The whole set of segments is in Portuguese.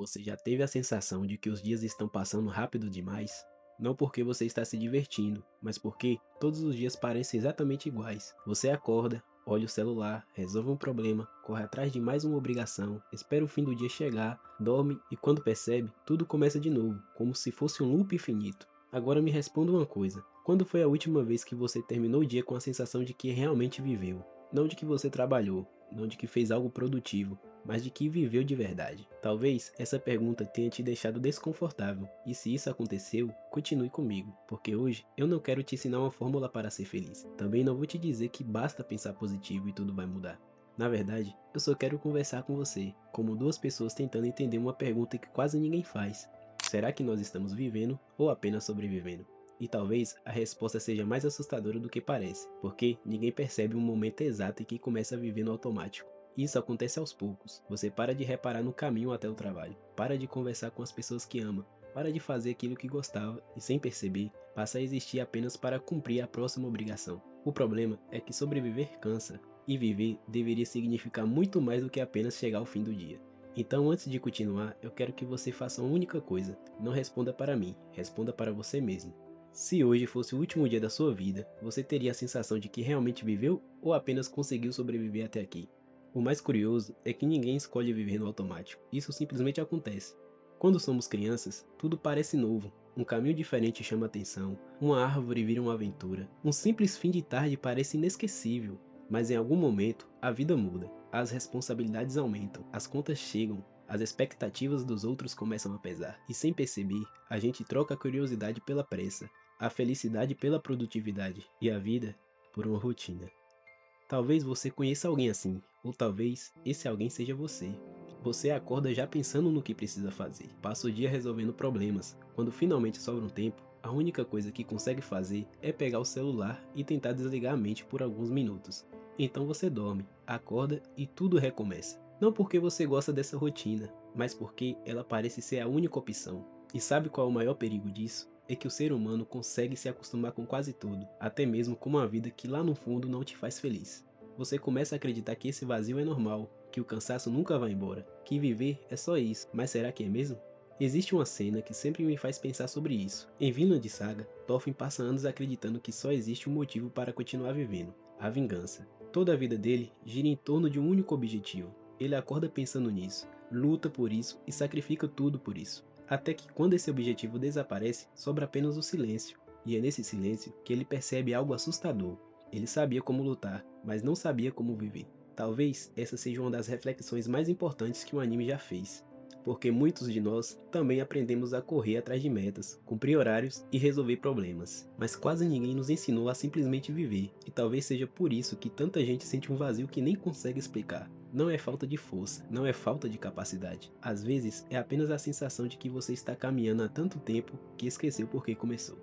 Você já teve a sensação de que os dias estão passando rápido demais? Não porque você está se divertindo, mas porque todos os dias parecem exatamente iguais. Você acorda, olha o celular, resolve um problema, corre atrás de mais uma obrigação, espera o fim do dia chegar, dorme e quando percebe, tudo começa de novo, como se fosse um loop infinito. Agora me responda uma coisa: quando foi a última vez que você terminou o dia com a sensação de que realmente viveu? Não de que você trabalhou, não de que fez algo produtivo, mas de que viveu de verdade. Talvez essa pergunta tenha te deixado desconfortável, e se isso aconteceu, continue comigo, porque hoje eu não quero te ensinar uma fórmula para ser feliz. Também não vou te dizer que basta pensar positivo e tudo vai mudar. Na verdade, eu só quero conversar com você, como duas pessoas tentando entender uma pergunta que quase ninguém faz. Será que nós estamos vivendo ou apenas sobrevivendo? E talvez a resposta seja mais assustadora do que parece, porque ninguém percebe o momento exato em que começa a viver no automático. Isso acontece aos poucos. Você para de reparar no caminho até o trabalho, para de conversar com as pessoas que ama, para de fazer aquilo que gostava e, sem perceber, passa a existir apenas para cumprir a próxima obrigação. O problema é que sobreviver cansa, e viver deveria significar muito mais do que apenas chegar ao fim do dia. Então, antes de continuar, eu quero que você faça uma única coisa: não responda para mim, responda para você mesmo. Se hoje fosse o último dia da sua vida, você teria a sensação de que realmente viveu ou apenas conseguiu sobreviver até aqui? O mais curioso é que ninguém escolhe viver no automático, isso simplesmente acontece. Quando somos crianças, tudo parece novo, um caminho diferente chama atenção, uma árvore vira uma aventura, um simples fim de tarde parece inesquecível, mas em algum momento a vida muda, as responsabilidades aumentam, as contas chegam, as expectativas dos outros começam a pesar, e sem perceber, a gente troca a curiosidade pela pressa, a felicidade pela produtividade e a vida por uma rotina. Talvez você conheça alguém assim, ou talvez esse alguém seja você. Você acorda já pensando no que precisa fazer, passa o dia resolvendo problemas. Quando finalmente sobra um tempo, a única coisa que consegue fazer é pegar o celular e tentar desligar a mente por alguns minutos. Então você dorme, acorda e tudo recomeça. Não porque você gosta dessa rotina, mas porque ela parece ser a única opção. E sabe qual é o maior perigo disso? É que o ser humano consegue se acostumar com quase tudo, até mesmo com uma vida que lá no fundo não te faz feliz. Você começa a acreditar que esse vazio é normal, que o cansaço nunca vai embora, que viver é só isso, mas será que é mesmo? Existe uma cena que sempre me faz pensar sobre isso. Em Vinland Saga, Thorfinn passa anos acreditando que só existe um motivo para continuar vivendo: a vingança. Toda a vida dele gira em torno de um único objetivo. Ele acorda pensando nisso, luta por isso e sacrifica tudo por isso. Até que quando esse objetivo desaparece, sobra apenas o silêncio. E é nesse silêncio que ele percebe algo assustador. Ele sabia como lutar, mas não sabia como viver. Talvez essa seja uma das reflexões mais importantes que o anime já fez, porque muitos de nós também aprendemos a correr atrás de metas, cumprir horários e resolver problemas, mas quase ninguém nos ensinou a simplesmente viver, e talvez seja por isso que tanta gente sente um vazio que nem consegue explicar. Não é falta de força, não é falta de capacidade. Às vezes é apenas a sensação de que você está caminhando há tanto tempo que esqueceu por que começou.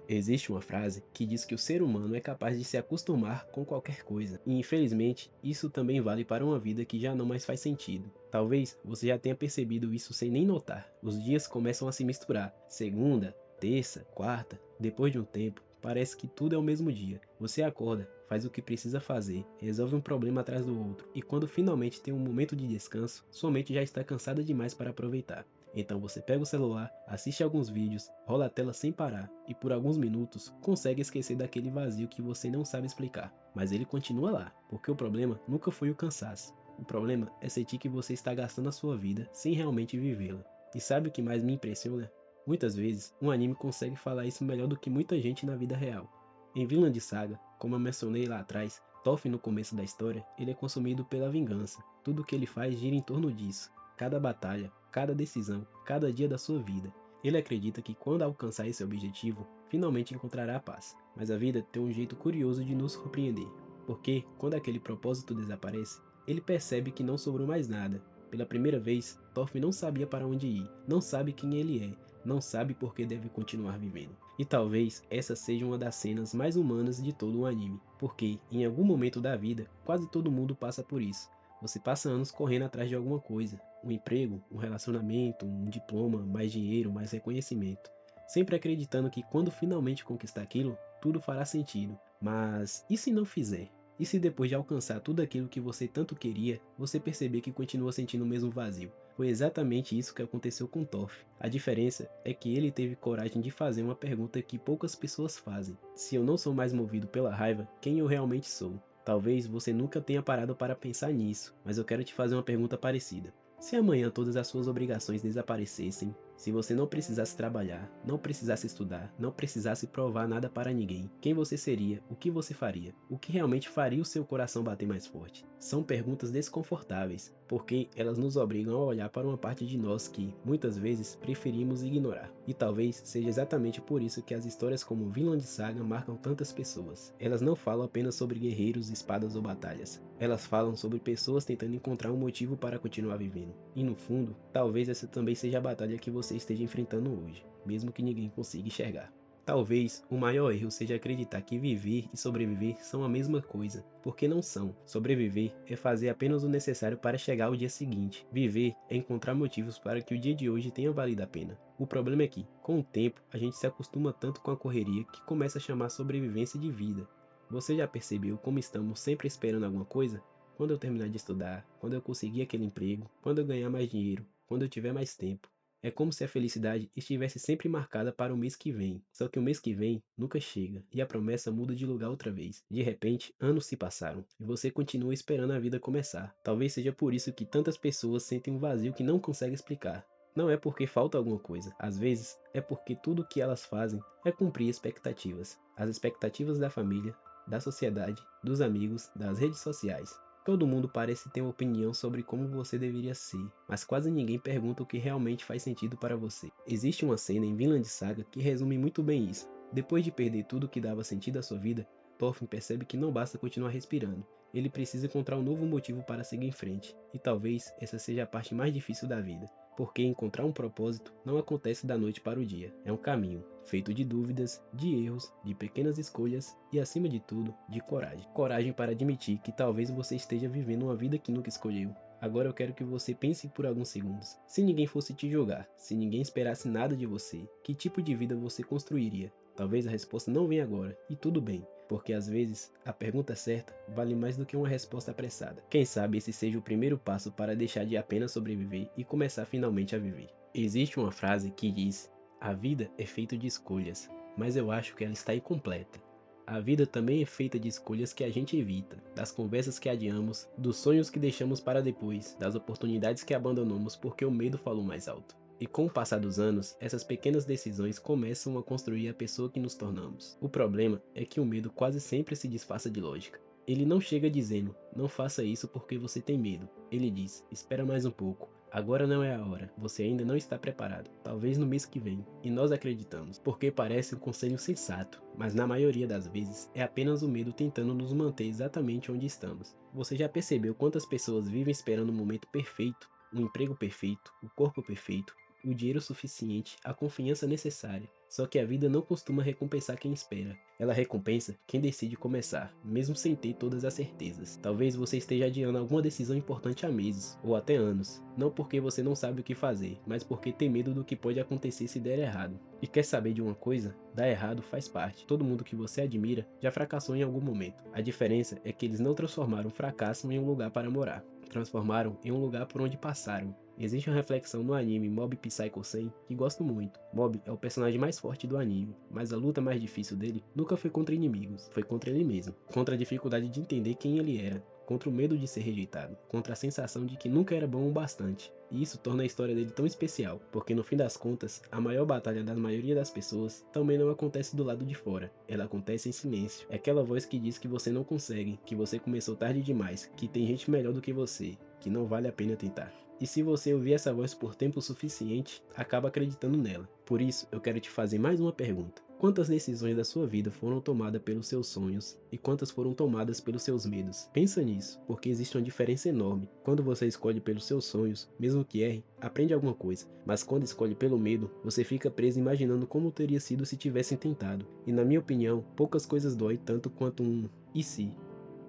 Existe uma frase que diz que o ser humano é capaz de se acostumar com qualquer coisa, e infelizmente isso também vale para uma vida que já não mais faz sentido. Talvez você já tenha percebido isso sem nem notar. Os dias começam a se misturar. Segunda, terça, quarta, depois de um tempo, parece que tudo é o mesmo dia. Você acorda, faz o que precisa fazer, resolve um problema atrás do outro, e quando finalmente tem um momento de descanso, sua mente já está cansada demais para aproveitar. Então você pega o celular, assiste alguns vídeos, rola a tela sem parar e por alguns minutos consegue esquecer daquele vazio que você não sabe explicar. Mas ele continua lá, porque o problema nunca foi o cansaço. O problema é sentir que você está gastando a sua vida sem realmente vivê-la. E sabe o que mais me impressiona? Muitas vezes, um anime consegue falar isso melhor do que muita gente na vida real. Em Vinland Saga, como eu mencionei lá atrás, Thorfinn no começo da história, ele é consumido pela vingança. Tudo o que ele faz gira em torno disso. Cada batalha, cada decisão, cada dia da sua vida. Ele acredita que quando alcançar esse objetivo, finalmente encontrará a paz. Mas a vida tem um jeito curioso de nos surpreender. Porque, quando aquele propósito desaparece, ele percebe que não sobrou mais nada. Pela primeira vez, Thorfinn não sabia para onde ir, não sabe quem ele é, não sabe por que deve continuar vivendo. E talvez essa seja uma das cenas mais humanas de todo o anime, porque em algum momento da vida, quase todo mundo passa por isso. Você passa anos correndo atrás de alguma coisa, um emprego, um relacionamento, um diploma, mais dinheiro, mais reconhecimento, sempre acreditando que quando finalmente conquistar aquilo, tudo fará sentido. Mas e se não fizer? E se depois de alcançar tudo aquilo que você tanto queria, você perceber que continua sentindo o mesmo vazio? Foi exatamente isso que aconteceu com Toff. A diferença é que ele teve coragem de fazer uma pergunta que poucas pessoas fazem. Se eu não sou mais movido pela raiva, quem eu realmente sou? Talvez você nunca tenha parado para pensar nisso, mas eu quero te fazer uma pergunta parecida. Se amanhã todas as suas obrigações desaparecessem, se você não precisasse trabalhar, não precisasse estudar, não precisasse provar nada para ninguém, quem você seria? O que você faria? O que realmente faria o seu coração bater mais forte? São perguntas desconfortáveis, porque elas nos obrigam a olhar para uma parte de nós que, muitas vezes, preferimos ignorar. E talvez seja exatamente por isso que as histórias como Vinland Saga marcam tantas pessoas. Elas não falam apenas sobre guerreiros, espadas ou batalhas. Elas falam sobre pessoas tentando encontrar um motivo para continuar vivendo. E no fundo, talvez essa também seja a batalha que você esteja enfrentando hoje, mesmo que ninguém consiga enxergar. Talvez o maior erro seja acreditar que viver e sobreviver são a mesma coisa, porque não são. Sobreviver é fazer apenas o necessário para chegar ao dia seguinte. Viver é encontrar motivos para que o dia de hoje tenha valido a pena. O problema é que, com o tempo, a gente se acostuma tanto com a correria que começa a chamar sobrevivência de vida. Você já percebeu como estamos sempre esperando alguma coisa? Quando eu terminar de estudar, quando eu conseguir aquele emprego, quando eu ganhar mais dinheiro, quando eu tiver mais tempo. É como se a felicidade estivesse sempre marcada para o mês que vem. Só que o mês que vem nunca chega e a promessa muda de lugar outra vez. De repente, anos se passaram e você continua esperando a vida começar. Talvez seja por isso que tantas pessoas sentem um vazio que não conseguem explicar. Não é porque falta alguma coisa, às vezes é porque tudo o que elas fazem é cumprir expectativas. As expectativas da família, da sociedade, dos amigos, das redes sociais. Todo mundo parece ter uma opinião sobre como você deveria ser, mas quase ninguém pergunta o que realmente faz sentido para você. Existe uma cena em Vinland Saga que resume muito bem isso. Depois de perder tudo que dava sentido à sua vida, Thorfinn percebe que não basta continuar respirando. Ele precisa encontrar um novo motivo para seguir em frente, e talvez essa seja a parte mais difícil da vida. Porque encontrar um propósito não acontece da noite para o dia, é um caminho, feito de dúvidas, de erros, de pequenas escolhas e, acima de tudo, de coragem. Coragem para admitir que talvez você esteja vivendo uma vida que nunca escolheu. Agora eu quero que você pense por alguns segundos. Se ninguém fosse te julgar, se ninguém esperasse nada de você, que tipo de vida você construiria? Talvez a resposta não venha agora, e tudo bem, porque às vezes a pergunta certa vale mais do que uma resposta apressada. Quem sabe esse seja o primeiro passo para deixar de apenas sobreviver e começar finalmente a viver. Existe uma frase que diz: a vida é feita de escolhas, mas eu acho que ela está incompleta. A vida também é feita de escolhas que a gente evita, das conversas que adiamos, dos sonhos que deixamos para depois, das oportunidades que abandonamos porque o medo falou mais alto. E com o passar dos anos, essas pequenas decisões começam a construir a pessoa que nos tornamos. O problema é que o medo quase sempre se disfarça de lógica. Ele não chega dizendo, não faça isso porque você tem medo. Ele diz, espera mais um pouco. Agora não é a hora, você ainda não está preparado, talvez no mês que vem. E nós acreditamos, porque parece um conselho sensato, mas na maioria das vezes é apenas o medo tentando nos manter exatamente onde estamos. Você já percebeu quantas pessoas vivem esperando o momento perfeito, um emprego perfeito, o corpo perfeito, o dinheiro suficiente, a confiança necessária? Só que a vida não costuma recompensar quem espera. Ela recompensa quem decide começar, mesmo sem ter todas as certezas. Talvez você esteja adiando alguma decisão importante há meses, ou até anos. Não porque você não sabe o que fazer, mas porque tem medo do que pode acontecer se der errado. E quer saber de uma coisa? Dar errado faz parte. Todo mundo que você admira já fracassou em algum momento. A diferença é que eles não transformaram o fracasso em um lugar para morar. Transformaram em um lugar por onde passaram. Existe uma reflexão no anime Mob Psycho 100 que gosto muito. Mob é o personagem mais forte do anime, mas a luta mais difícil dele nunca foi contra inimigos, foi contra ele mesmo. Contra a dificuldade de entender quem ele era, contra o medo de ser rejeitado, contra a sensação de que nunca era bom o bastante. E isso torna a história dele tão especial, porque no fim das contas, a maior batalha da maioria das pessoas também não acontece do lado de fora, ela acontece em silêncio. É aquela voz que diz que você não consegue, que você começou tarde demais, que tem gente melhor do que você, que não vale a pena tentar. E se você ouvir essa voz por tempo suficiente, acaba acreditando nela. Por isso, eu quero te fazer mais uma pergunta. Quantas decisões da sua vida foram tomadas pelos seus sonhos e quantas foram tomadas pelos seus medos? Pensa nisso, porque existe uma diferença enorme. Quando você escolhe pelos seus sonhos, mesmo que erre, aprende alguma coisa. Mas quando escolhe pelo medo, você fica preso imaginando como teria sido se tivessem tentado. E na minha opinião, poucas coisas doem tanto quanto um "e se?".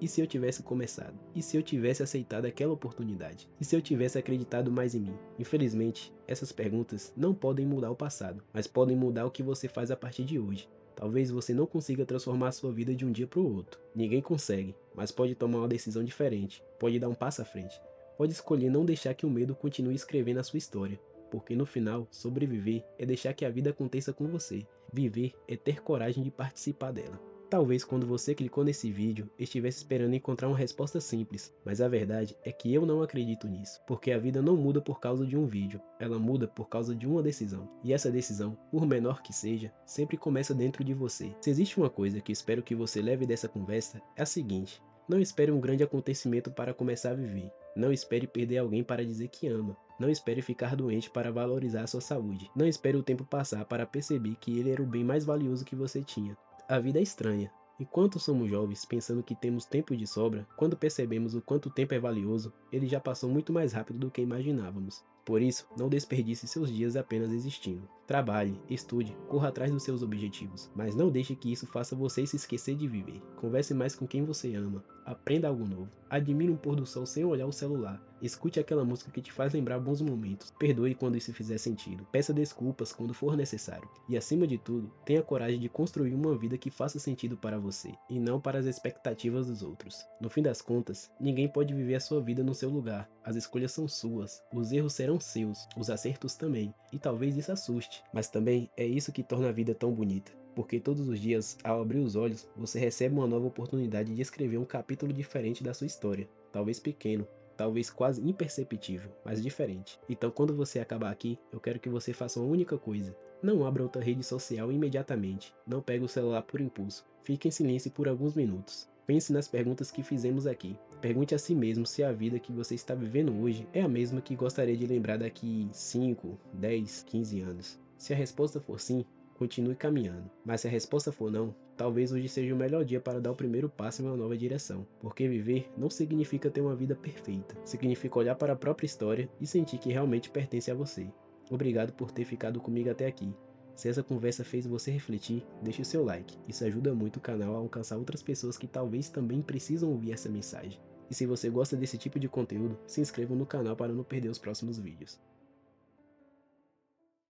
E se eu tivesse começado? E se eu tivesse aceitado aquela oportunidade? E se eu tivesse acreditado mais em mim? Infelizmente, essas perguntas não podem mudar o passado, mas podem mudar o que você faz a partir de hoje. Talvez você não consiga transformar a sua vida de um dia para o outro. Ninguém consegue, mas pode tomar uma decisão diferente, pode dar um passo à frente. Pode escolher não deixar que o medo continue escrevendo a sua história, porque no final, sobreviver é deixar que a vida aconteça com você. Viver é ter coragem de participar dela. Talvez quando você clicou nesse vídeo, estivesse esperando encontrar uma resposta simples, mas a verdade é que eu não acredito nisso, porque a vida não muda por causa de um vídeo, ela muda por causa de uma decisão. E essa decisão, por menor que seja, sempre começa dentro de você. Se existe uma coisa que espero que você leve dessa conversa, é a seguinte: não espere um grande acontecimento para começar a viver. Não espere perder alguém para dizer que ama. Não espere ficar doente para valorizar a sua saúde. Não espere o tempo passar para perceber que ele era o bem mais valioso que você tinha. A vida é estranha. Enquanto somos jovens, pensando que temos tempo de sobra, quando percebemos o quanto o tempo é valioso, ele já passou muito mais rápido do que imaginávamos. Por isso, não desperdice seus dias apenas existindo. Trabalhe, estude, corra atrás dos seus objetivos, mas não deixe que isso faça você se esquecer de viver. Converse mais com quem você ama, aprenda algo novo, admire um pôr do sol sem olhar o celular, escute aquela música que te faz lembrar bons momentos, perdoe quando isso fizer sentido, peça desculpas quando for necessário, e acima de tudo, tenha coragem de construir uma vida que faça sentido para você, e não para as expectativas dos outros. No fim das contas, ninguém pode viver a sua vida no seu lugar, as escolhas são suas, os erros serão seus, os acertos também, e talvez isso assuste, mas também é isso que torna a vida tão bonita. Porque todos os dias, ao abrir os olhos, você recebe uma nova oportunidade de escrever um capítulo diferente da sua história. Talvez pequeno, talvez quase imperceptível, mas diferente. Então quando você acabar aqui, eu quero que você faça uma única coisa. Não abra outra rede social imediatamente. Não pegue o celular por impulso. Fique em silêncio por alguns minutos. Pense nas perguntas que fizemos aqui. Pergunte a si mesmo se a vida que você está vivendo hoje é a mesma que gostaria de lembrar daqui 5, 10, 15 anos. Se a resposta for sim, continue caminhando. Mas se a resposta for não, talvez hoje seja o melhor dia para dar o primeiro passo em uma nova direção. Porque viver não significa ter uma vida perfeita. Significa olhar para a própria história e sentir que realmente pertence a você. Obrigado por ter ficado comigo até aqui. Se essa conversa fez você refletir, deixe o seu like. Isso ajuda muito o canal a alcançar outras pessoas que talvez também precisam ouvir essa mensagem. E se você gosta desse tipo de conteúdo, se inscreva no canal para não perder os próximos vídeos.